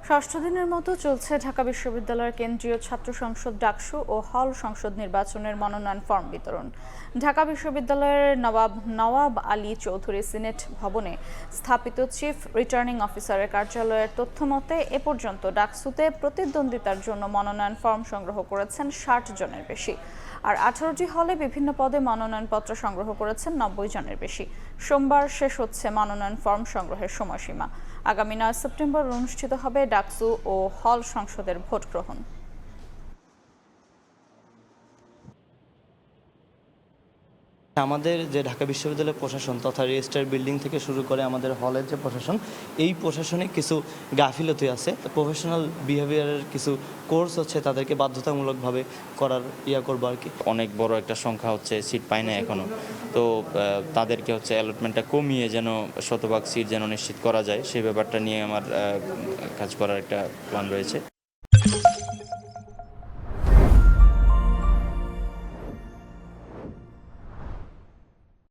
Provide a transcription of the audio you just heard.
ষষ্ঠ দিনের মতো চলছে ঢাকা বিশ্ববিদ্যালয়ের কেন্দ্রীয় ছাত্র সংসদ ডাকসু ও হল সংসদ নির্বাচনের মনোনয়ন ফরম বিতরণ। ঢাকা বিশ্ববিদ্যালয়ের নওয়াব আলী চৌধুরী সিনেট ভবনে স্থাপিত চিফ রিটার্নিং অফিসারের কার্যালয়ের তথ্যমতে এ পর্যন্ত ডাকসুতে প্রতিদ্বন্দ্বিতার জন্য মনোনয়ন ফরম সংগ্রহ করেছেন ৬০ জনের বেশি। আর ১৮টি হলে বিভিন্ন পদে মনোনয়নপত্র সংগ্রহ করেছেন ৯০ জনের বেশি। সোমবার শেষ হচ্ছে মনোনয়ন ফরম সংগ্রহের সময়সীমা। আগামী ৯ সেপ্টেম্বর অনুষ্ঠিত হবে ডাকসু ও হল সংসদের ভোট গ্রহণ। আমাদের যে ঢাকা বিশ্ববিদ্যালয়ের প্রশাসন তথা রেজিস্ট্রার বিল্ডিং থেকে শুরু করে আমাদের হলের যে প্রশাসন, এই প্রশাসনে কিছু গাফিলতি আছে। প্রফেশনাল বিহেভিয়ারের কিছু কোর্স হচ্ছে তাদেরকে বাধ্যতামূলকভাবে করার করবো আর কি। অনেক বড় একটা সংখ্যা হচ্ছে সিট পায় না এখনো, তো তাদেরকে হচ্ছে অ্যালটমেন্টটা কমিয়ে যেন শতভাগ সিট যেন নিশ্চিত করা যায়, সেই ব্যাপারটা নিয়ে আমার কাজ করার একটা প্ল্যান রয়েছে।